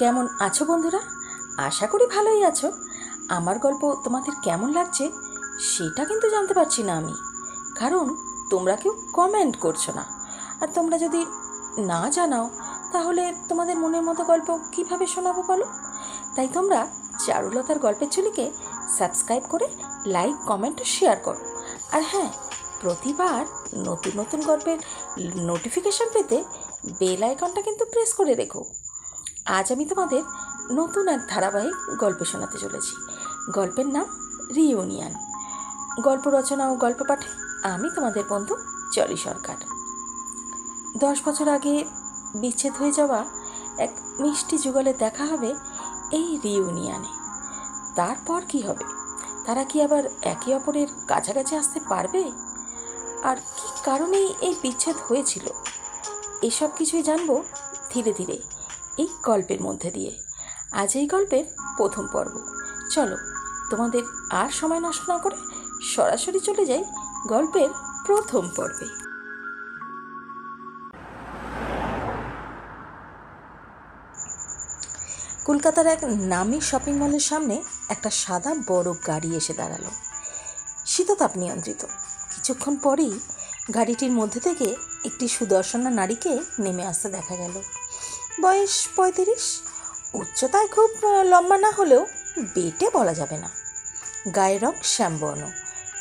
কেমন আছো বন্ধুরা? আশা করি ভালোই আছো। আমার গল্প তোমাদের কেমন লাগছে সেটা কিন্তু জানতে পারছি না আমি, কারণ তোমরা কেউ কমেন্ট করছো না। আর তোমরা যদি না জানাও তাহলে তোমাদের মনের মতো গল্প কিভাবে শোনাবো বলো? তাই তোমরা চারুলতার গল্পের ঝুলিকে সাবস্ক্রাইব করে লাইক, কমেন্ট, শেয়ার করো। আর হ্যাঁ, প্রতিবার নতুন নতুন গল্পের নোটিফিকেশন পেতে বেল আইকনটা কিন্তু প্রেস করে রেখো। আজ আমি তোমাদের নতুন এক ধারাবাহিক গল্প শোনাতে চলেছি। গল্পের নাম রিইউনিয়ন। গল্প রচনা ও গল্প পাঠে আমি তোমাদের বন্ধু জলি সরকার। 10 বছর আগে বিচ্ছেদ হয়ে যাওয়া এক মিষ্টি যুগলে দেখা হবে এই রিইউনিয়নে। তারপর কি হবে? তারা কি আবার একে অপরের কাছাকাছি আসতে পারবে? আর কি কারণেই এই বিচ্ছেদ হয়েছিল? এসব কিছুই জানবো ধীরে ধীরে এই গল্পের মধ্যে দিয়ে। আজ এই গল্পের প্রথম পর্ব। চলো, তোমাদের আর সময় নষ্ট না করে সরাসরি চলে যাই গল্পের প্রথম পর্বে। কলকাতার এক নামী শপিং মলের সামনে একটা সাদা বড় গাড়ি এসে দাঁড়ালো, শীততাপ নিয়ন্ত্রিত। কিছুক্ষণ পরেই গাড়িটির মধ্যে থেকে একটি সুদর্শনা নারীকে নেমে আসতে দেখা গেল। বয়স 35, উচ্চতায় খুব লম্বা না হলেও বেটে বলা যাবে না। গায়ের রং শ্যামবর্ণ,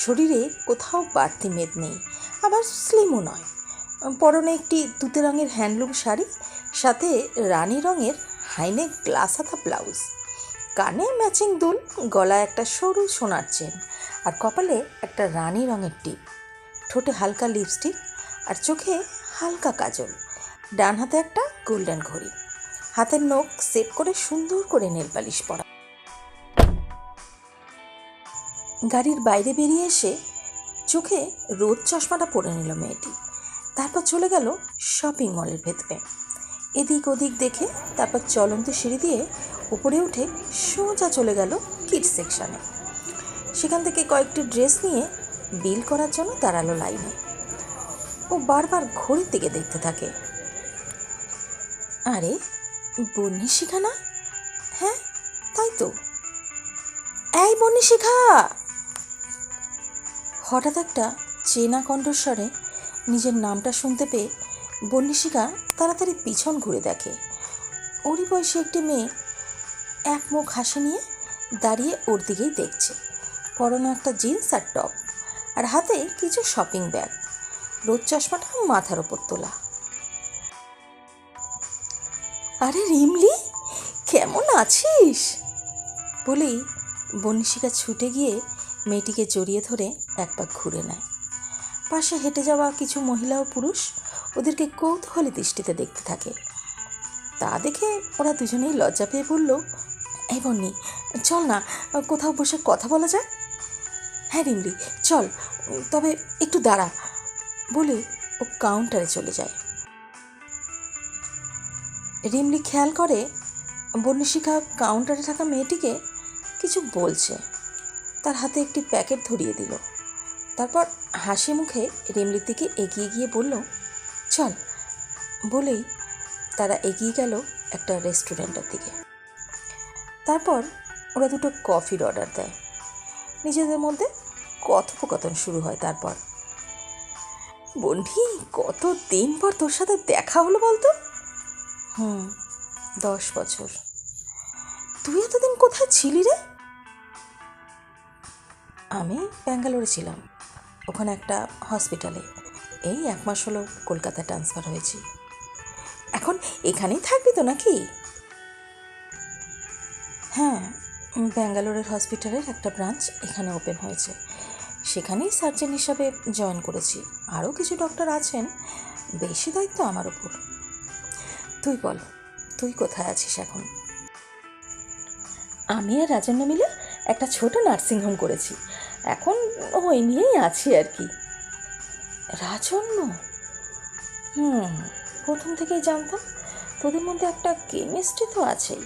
শরীরে কোথাও বাড়তি মেদ নেই, আবার স্লিমও নয়। পরনে একটি তুতে রঙের হ্যান্ডলুম শাড়ি, সাথে রানী রঙের হাইনেক গ্লাস হাতা ব্লাউজ, কানে ম্যাচিং দুল, গলায় একটা সরু সোনার চেন, আর কপালে একটা রানী রঙের টিপ, ঠোঁটে হালকা লিপস্টিক আর চোখে হালকা কাজল। ডান হাতে একটা গোল্ডেন ঘড়ি, হাতের নখ সেট করে সুন্দর করে নেল পালিশ পরা। গাড়ির বাইরে বেরিয়ে এসে চোখে রোদ চশমাটা পরে নিল মেয়েটি। তারপর চলে গেল শপিং মলের ভেতরে। এদিক ওদিক দেখে তারপর চলন্ত সিঁড়ি দিয়ে উপরে উঠে সোজা চলে গেল কিডস সেকশানে। সেখান থেকে কয়েকটি ড্রেস নিয়ে বিল করার জন্য দাঁড়ালো লাইনে। ও বারবার ঘড়ির দিকে দেখতে থাকে। আরে, বন্নিশিখা না? হ্যাঁ, তাই তো। এই বন্নিশিখা! হঠাৎ একটা চেনা কণ্ঠস্বরে নিজের নামটা শুনতে পেয়ে বন্নিশিখা তাড়াতাড়ি পিছন ঘুরে দেখে। ওরই বয়সী একটি মেয়ে এক মুখ হাসি নিয়ে দাঁড়িয়ে ওর দিকেই দেখছে। পরনে একটা জিন্স আর টপ, আর হাতে কিছু শপিং ব্যাগ, রোদ চশমাটা মাথার ওপর তোলা। আরে রিমলি, কেমন আছিস? বলেই বন্নিশিখা ছুটে গিয়ে মেয়েটিকে জড়িয়ে ধরে এক পাক ঘুরে নেয়। পাশে হেঁটে যাওয়া কিছু মহিলা ও পুরুষ ওদেরকে কৌতূহলী দৃষ্টিতে দেখতে থাকে। তা দেখে ওরা দুজনেই লজ্জা পেয়ে বলল, এই বন্নি, চল না কোথাও বসে কথা বলা যায়। হ্যাঁ রিমলি, চল, তবে একটু দাঁড়া বলে ও কাউন্টারে চলে যায়। রিমলি খেয়াল করে বন্নিশিখা কাউন্টারে থাকা মেয়েটিকে কিছু বলছে। তার হাতে একটি প্যাকেট ধরিয়ে দিল। তারপর হাসি মুখে রিমলির দিকে এগিয়ে গিয়ে বলল, চল। বলেই তারা এগিয়ে গেল একটা রেস্টুরেন্টের দিকে। তারপর ওরা দুটো কফির অর্ডার দেয়। নিজেদের মধ্যে কথোপকথন শুরু হয়। তারপর, বন্ধি, কত দিন পর তোর সাথে দেখা হলো বলতো? 10 বছর। তুই এতদিন কোথায় ছিলি রে? আমি ব্যাঙ্গালোরে ছিলাম, ওখানে একটা হসপিটালে। এই 1 মাস হলো কলকাতা ট্রান্সফার হয়েছি। এখন এখানেই থাকবি তো নাকি? হ্যাঁ, ব্যাঙ্গালোরের হসপিটালের একটা ব্রাঞ্চ এখানে ওপেন হয়েছে, সেখানেই সার্জন হিসাবে জয়েন করেছি। আরও কিছু ডক্টর আছেন, বেশি দায়িত্ব আমার ওপর। তুই বল, তুই কোথায় আছিস এখন? আমি আর রাজন্য মিলে একটা ছোট নার্সিংহোম করেছি, এখন ওই নিয়েই আছি আর কি। রাজন্য? প্রথম থেকেই জানতাম তোদের মধ্যে একটা কেমিস্ট্রি তো আছেই।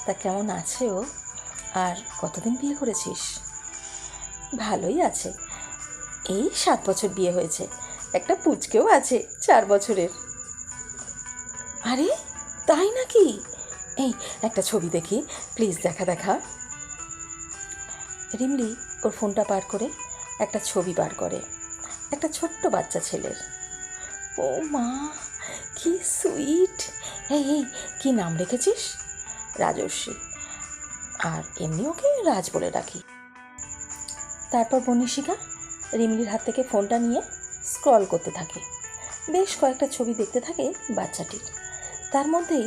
তা কেমন আছে ও? আর কতদিন বিয়ে করেছিস? ভালোই আছে, এই 7 বছর বিয়ে হয়েছে, একটা পুচকেও আছে 4 বছরের। আরে, তাই নাকি? এই একটা ছবি দেখি প্লিজ, দেখা দেখা। রিমলি ওর ফোনটা বার করে একটা ছবি বার করে, একটা ছোট্ট বাচ্চা ছেলের। ও মা, কি সুইট! এই এই কি নাম রেখেছিস? রাজর্ষি, আর এমনি ওকে রাজ বলে ডাকি। তারপর বনিশিকা রিমলির হাত থেকে ফোনটা নিয়ে স্ক্রল করতে থাকে। বেশ কয়েকটা ছবি দেখতে থাকে বাচ্চাটির। তার মধ্যেই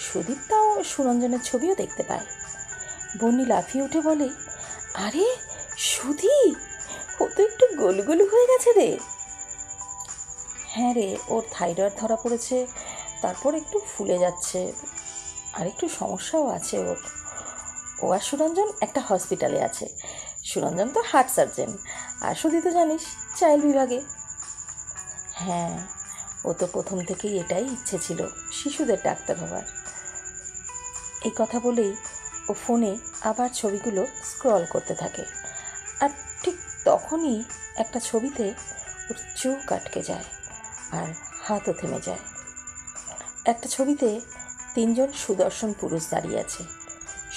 সুদীপ্তা ও সুরঞ্জনের ছবিও দেখতে পায়। বন্নি লাফিয়ে উঠে বলে, আরে সুদীপ, ও তো একটু গোলু হয়ে গেছে রে। হ্যাঁ রে, ওর থাইরয়েড ধরা পড়েছে, তারপর একটু ফুলে যাচ্ছে, আর একটু সমস্যাও আছে ওর। ও আর সুরঞ্জন একটা হসপিটালে আছে। সুরঞ্জন তো হার্ট সার্জেন, আর সুদীপ তো জানিস চাইল্ড বিভাগে। হ্যাঁ, ও তো প্রথম থেকেই এটাই ইচ্ছে ছিল, শিশুদের ডাক্তার হওয়ার। এই কথা বলেই ও ফোনে আবার ছবিগুলো স্ক্রল করতে থাকে। আর ঠিক তখনই একটা ছবিতে ওর চোখ আটকে যায় আর হাতও থেমে যায়। একটা ছবিতে 3 জন সুদর্শন পুরুষ দাঁড়িয়ে আছে,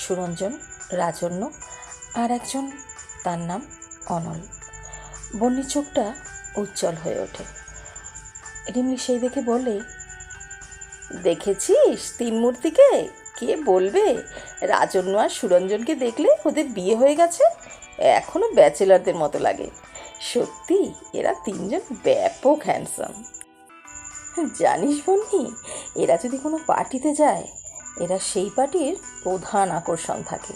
সুরঞ্জন, রাজন্য আর একজন, তার নাম অনল। বন্নির চোখটা উজ্জ্বল হয়ে ওঠে। রিমলি সেই দেখে বলে, দেখেছিস 3 মূর্তিকে? কে বলবে রাজন্য আর সুরঞ্জনকে দেখলে ওদের বিয়ে হয়ে গেছে? এখনও ব্যাচেলারদের মতো লাগে। সত্যি এরা 3 জন ব্যাপক হ্যান্ডসাম। জানিস বন্নি, এরা যদি কোনো পার্টিতে যায়, এরা সেই পার্টির প্রধান আকর্ষণ থাকে।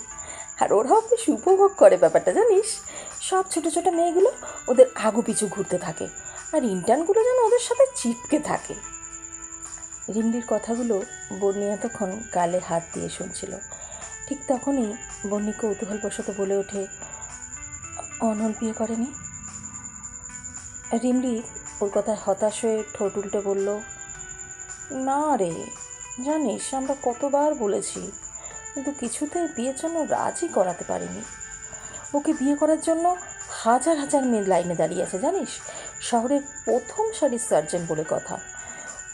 আর ওরাও বেশ উপভোগ করে ব্যাপারটা, জানিস? সব ছোটো ছোটো মেয়েগুলো ওদের আগু পিছু ঘুরতে থাকে, আর ইন্টার্নগুলো যেন ওদের সাথে চিপকে থাকে। রিমলির কথাগুলো বন্নি এতক্ষণ গালে হাত দিয়ে শুনছিল। ঠিক তখনই বন্নি কৌতূহলবশত বলে ওঠে, অনল বিয়ে করেনি? রিমলি ওর কথায় হতাশ হয়ে ঠোঁট উল্টে বলল, না রে, জানিস আমরা কতবার বলেছি, কিন্তু কিছুতেই বিয়ের জন্য রাজি করাতে পারিনি। ওকে বিয়ে করার জন্য হাজার হাজার মেয়ে লাইনে দাঁড়িয়ে আছে, জানিস? শহরের প্রথম সারির সার্জেন বলে কথা।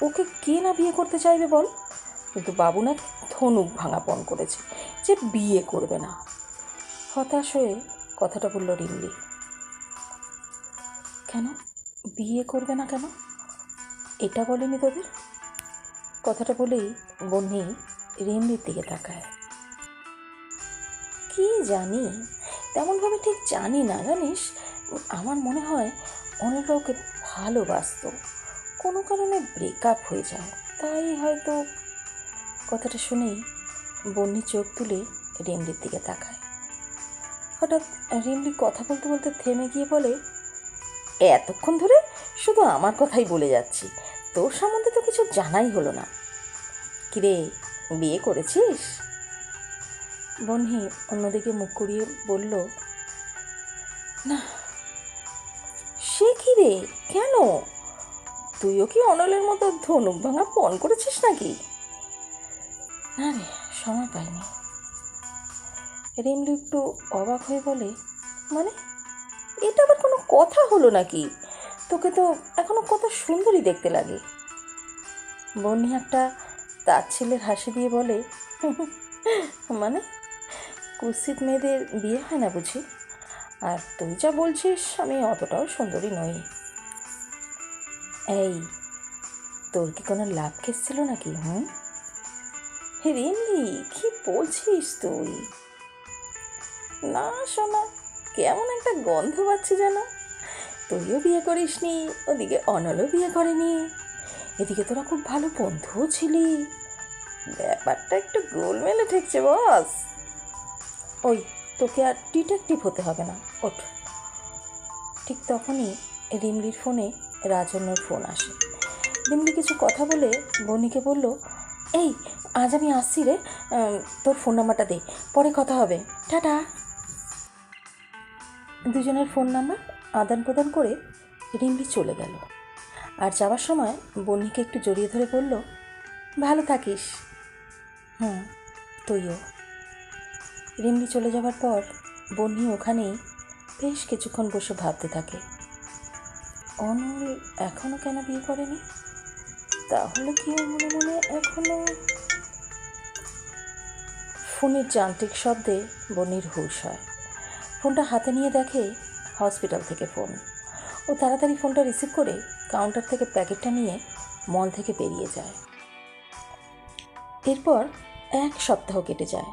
ওকে কে না বিয়ে করতে চাইবে বল? কিন্তু বাবু নাকি ধনুক ভাঙা পণ করেছে যে বিয়ে করবে না। হতাশ হয়ে কথাটা বলল রিমলি। কেন বিয়ে করবে না কেন? এটা বলেনি তোদের? কথাটা বলেই বন্নি রিমলির দিকে তাকায়। কি জানি, তেমনভাবে ঠিক জানি না, জানিস? আমার মনে হয় অনেক ওকে ভালোবাসত, কোনো কারণে ব্রেকআপ হয়ে যায়, তাই হয়তো। কথাটা শুনেই বন্নি চোখ তুলে রিমলির দিকে তাকায়। হঠাৎ রিমলি কথা বলতে বলতে থেমে গিয়ে বলে, এতক্ষণ ধরে শুধু আমার কথাই বলে যাচ্ছি, তোর সম্বন্ধে তো কিছু জানাই হলো না। কিরে, বিয়ে করেছিস? বন্নি অন্যদিকে মুখ কুড়িয়ে বলল, না। সে কি রে, কেন? তুইও কি অনলের মতো ধনুক ভাঙা পণ করেছিস নাকি? না রে, সময় পাইনি। রিমলি একটু অবাক হয়ে বলে, মানে এটা আবার কোনো কথা হলো নাকি? তোকে তো এখনো কত সুন্দরী দেখতে লাগে। বন্নি একটা তার ছেলের হাসি দিয়ে বলে, মানে কুৎসিত মেয়েদের বিয়ে হয় না বুঝি? আর তুই যা বলছিস আমি অতটাও সুন্দরী নই। এই, তোর কি কোনো লাভ কেস ছিল নাকি? রিমলি, কি বলছিস তুই? না শোনা, কেমন একটা গন্ধ পাচ্ছি যেন। তুইও বিয়ে করিসনি, ওদিকে অনলও বিয়ে করেনি, এদিকে তোরা খুব ভালো বন্ধুও ছিলি। ব্যাপারটা একটু গোলমেলে ঠেকছে বস। ওই, তোকে আর ডিটেকটিভ হতে হবে না, ওঠ। ঠিক তখনই রিমলির ফোনে রাজন্যর ফোন আসে। রিমলি কিছু কথা বলে বনিকে বলল, এই আজ আমি আসছি রে, তোর ফোন নাম্বারটা দে, পরে কথা হবে, টাটা। দুজনের ফোন নাম্বার আদান প্রদান করে রিমলি চলে গেল। আর যাওয়ার সময় বন্নিকে একটু জড়িয়ে ধরে বলল, ভালো থাকিস। তুইও। রিমলি চলে যাবার পর বন্নি ওখানেই বেশ কিছুক্ষণ বসে ভাবতে থাকে, অনল এখনও কেন বিয়ে করেনি? তাহলে কি মনে মনে এখনও ফোনের যান্ত্রিক শব্দে বন্নির হুঁশ হয়। ফোনটা হাতে নিয়ে দেখে হসপিটাল থেকে ফোন। ও তাড়াতাড়ি ফোনটা রিসিভ করে কাউন্টার থেকে প্যাকেটটা নিয়ে মল থেকে বেরিয়ে যায়। এরপর 1 সপ্তাহ কেটে যায়।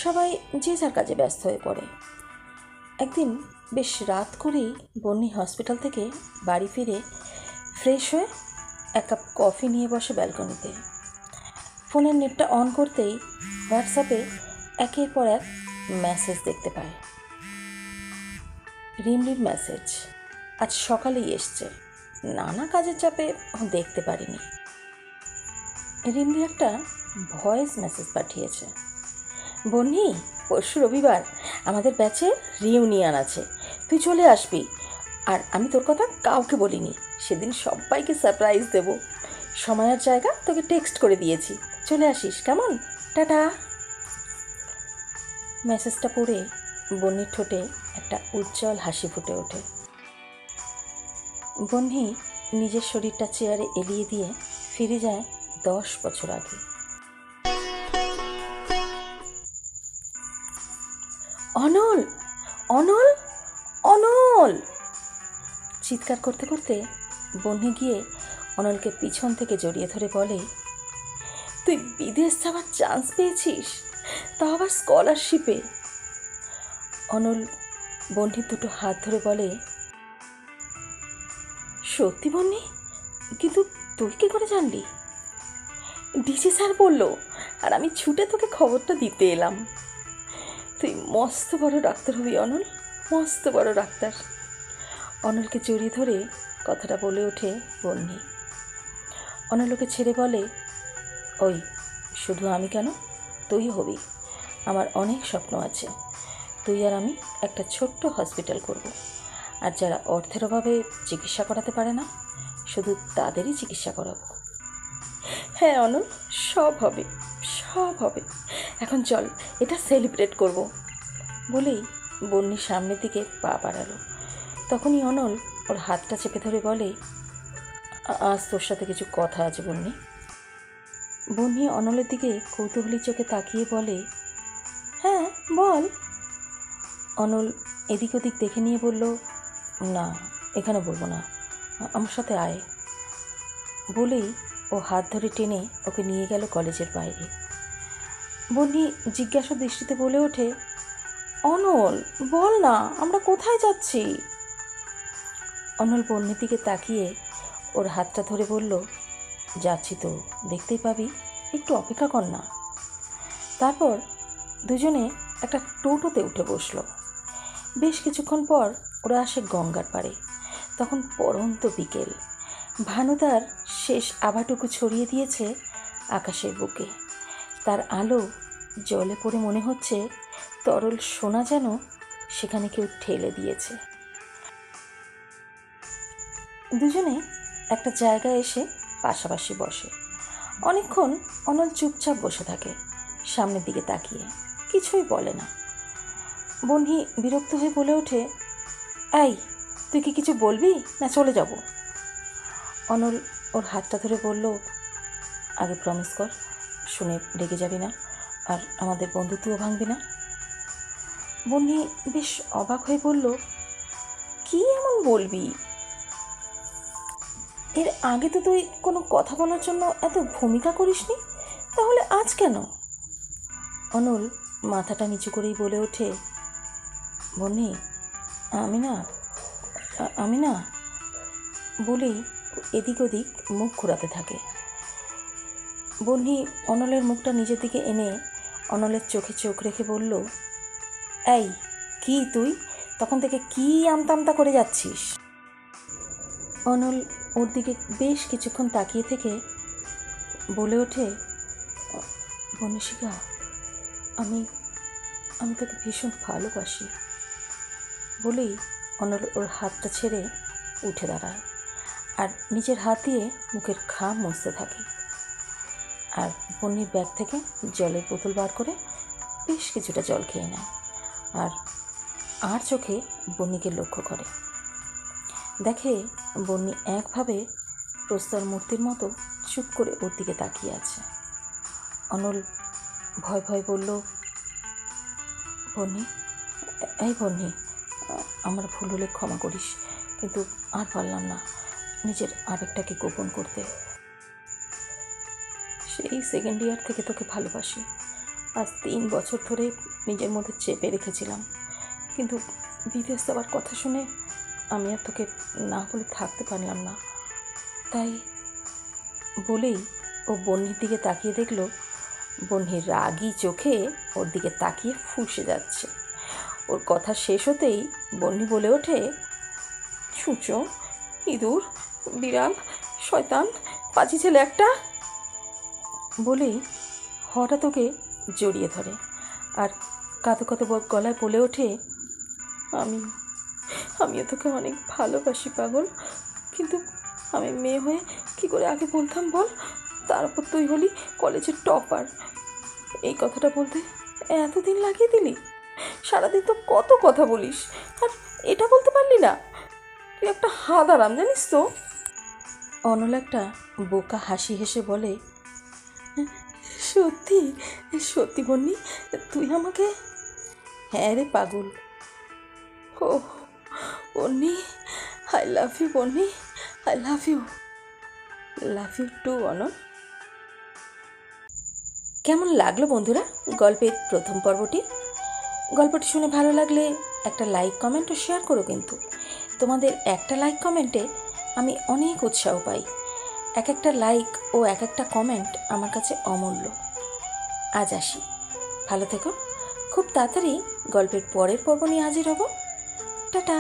সবাই যে যার কাজে ব্যস্ত হয়ে পড়ে। একদিন বেশ রাত করেই বন্নি হসপিটাল থেকে বাড়ি ফিরে ফ্রেশ হয়ে 1 কাপ কফি নিয়ে বসে ব্যালকনিতে। ফোনের নেটটা অন করতেই হোয়াটসঅ্যাপে একের পর এক মেসেজ দেখতে পায়। রিমলির মেসেজ আজ সকালেই এসছে, নানা কাজের চাপে দেখতে পারিনি। রিমলি একটা ভয়েস মেসেজ পাঠিয়েছে। বন্নি, পরশু রবিবার আমাদের ব্যাচে রিউনিয়ন আছে, তুই চলে আসবি। আর আমি তোর কথা কাউকে বলিনি, সেদিন সবাইকে সারপ্রাইজ দেব। সময় আর জায়গা তোকে টেক্সট করে দিয়েছি, চলে আসিস কেমন? টাটা। মেসেজটা পড়ে বন্নির ঠোঁটে একটা উজ্জ্বল হাসি ফুটে ওঠে। বন্নি নিজের শরীরটা চেয়ারে এলিয়ে দিয়ে ফিরে যায় 10 বছর আগে। অনল, অনল, অনল চিৎকার করতে করতে বন্নি গিয়ে অনলকে পিছন থেকে জড়িয়ে ধরে বলে, তুই বিদেশ যাওয়ার চান্স পেয়েছিস, তা আবার স্কলারশিপে। অনল বন্নির দুটো হাত ধরে বলে, সত্যি বন্নি? কিন্তু তুই কী করে জানলি? ডিসি স্যার বললো, আর আমি ছুটে তোকে খবরটা দিতে এলাম। তুই মস্ত বড় ডাক্তার হবি অনল, মস্ত বড় ডাক্তার। অনলকে জড়িয়ে ধরে কথাটা বলে ওঠে বন্নি। অনল ওকে ছেড়ে বলে, ওই শুধু আমি কেন, তুই হবি। আমার অনেক স্বপ্ন আছে। তুই আর আমি একটা ছোট্ট হসপিটাল করব। আর যারা অর্থের অভাবে চিকিৎসা করাতে পারে না, শুধু তাদেরই চিকিৎসা করাবো। হ্যাঁ অনল, সব হবে, সব হবে। এখন চল, এটা সেলিব্রেট করব। বলেই বন্নির সামনের দিকে পা বাড়ালো। তখনই অনল ওর হাতটা চেপে ধরে বলে, আজ তোর সাথে কিছু কথা আছে বন্নি। বন্নি অনলের দিকে কৌতূহলী চোখে তাকিয়ে বলে, হ্যাঁ বল। অনল এদিক ওদিক দেখে নিয়ে বলল, না এখানে বলবো না, আমার সাথে আয়। বলেই ও হাত ধরে টেনে ওকে নিয়ে গেল কলেজের বাইরে। বন্নি জিজ্ঞাসা দৃষ্টিতে বলে ওঠে, অনল বল না, আমরা কোথায় যাচ্ছি? অনল বন্নির দিকে তাকিয়ে ওর হাতটা ধরে বলল, যাচ্ছি তো, দেখতেই পাবি, একটু অপেক্ষা কর না। তারপর দুজনে একটা টোটোতে উঠে বসল। বেশ কিছুক্ষণ পর ওরা আসে গঙ্গার পাড়ে। তখন পড়ন্ত বিকেল, ভানুদার শেষ আভাটুকু ছড়িয়ে দিয়েছে আকাশের বুকে। তার আলো জলে পড়ে মনে হচ্ছে তরল সোনা যেন সেখানে কেউ ঠেলে দিয়েছে। দুজনে একটা জায়গায় এসে পাশাপাশি বসে। অনেকক্ষণ অনল চুপচাপ বসে থাকে, সামনের দিকে তাকিয়ে, কিছুই বলে না। বন্নি বিরক্ত হয়ে বলে ওঠে, এই তুই কি কিছু বলবি না চলে যাব? অনল ওর হাতটা ধরে বলল, আগে প্রমিস কর, শুনে রেগে যাবি না, আর আমাদের বন্ধুত্বও ভাঙবি না। বন্নি বেশ অবাক হয়ে বলল, কি এমন বলবি? এর আগে তো তুই কোনো কথা বলার জন্য এত ভূমিকা করিসনি, তাহলে আজ কেন? অনল মাথাটা নিচু করেই বলে ওঠে, বন্নি আমি না বলেই এদিক ওদিক মুখ ঘোরাতে থাকে। বন্নি অনলের মুখটা নিজের দিকে এনে অনলের চোখে চোখ রেখে বলল, এই কি তুই তখন থেকে কি আমতা করে যাচ্ছিস? অনল ওর দিকে বেশ কিছুক্ষণ তাকিয়ে থেকে বলে ওঠে, বনিশিকা, আমি তোকে ভীষণ ভালোবাসি। বলেই অনল ওর হাতটা ছেড়ে উঠে দাঁড়ায় আর নিজের হাত দিয়ে মুখের ঘাম মুছতে থাকে। আর বন্নির ব্যাগ থেকে জলের বোতল বার করে বেশ কিছুটা জল খেয়ে নেয় আর চোখে বন্নিকে লক্ষ্য করে। দেখে বন্নি একভাবে প্রস্তর মূর্তির মতো চুপ করে ওর দিকে তাকিয়ে আছে। অনল ভয় ভয় বলল, বন্নি, এই বন্নি, আমার ভুল হলে ক্ষমা করিস, কিন্তু আর পারলাম না নিজের আবেগটাকে গোপন করতে। সেই সেকেন্ড ইয়ার থেকে তোকে ভালোবাসি, আজ 3 বছর ধরে নিজের মধ্যে চেপে রেখেছিলাম, কিন্তু বিদেশ যাওয়ার কথা শুনে আমি আর তোকে না বলে থাকতে পারলাম না। তাই বলেই ও বন্নির দিকে তাকিয়ে দেখলো বন্নির রাগী চোখে ওর দিকে তাকিয়ে ফুঁসে যাচ্ছে। ওর কথা শেষ হতেই বন্নি বলে ওঠে, ছুঁচো, ইঁদুর, বিড়াল, শয়তান, পাজি ছেলে একটা, বলেই হঠাৎ ওকে জড়িয়ে ধরে আর কাঁদো কাঁদো গলায় বলে ওঠে, আমিও আমিও তোকে অনেক ভালোবাসি পাগল, কিন্তু আমি মেয়ে হয়ে কী করে আগে বলতাম বল? তারপর তুই হলি কলেজের টপার, এই কথাটা বলতে এতদিন লাগিয়ে দিলি? সারাদিন তো কত কথা বলিস, আর এটা বলতে পারলি না? তুই একটা হাঁদারাম, জানিস তো। অনল একটা বোকা হাসি হেসে বলে, সত্যি সত্যি বন্নি, তুই আমাকে? হ্যাঁ রে পাগল। ও Bunny, I love you Bunny, I love you, love you too Anol. কেমন লাগলো বন্ধুরা গল্পের প্রথম পর্বটি? গল্পটি শুনে ভালো লাগলে একটা লাইক, কমেন্ট ও শেয়ার করো। কিন্তু তোমাদের একটা লাইক কমেন্টে আমি অনেক উৎসাহ পাই। এক একটা লাইক ও এক একটা কমেন্ট আমার কাছে অমূল্য। আজ আসি, ভালো থেকো। খুব তাড়াতাড়ি গল্পের পরের পর্ব নিয়ে হাজির হব। টাটা।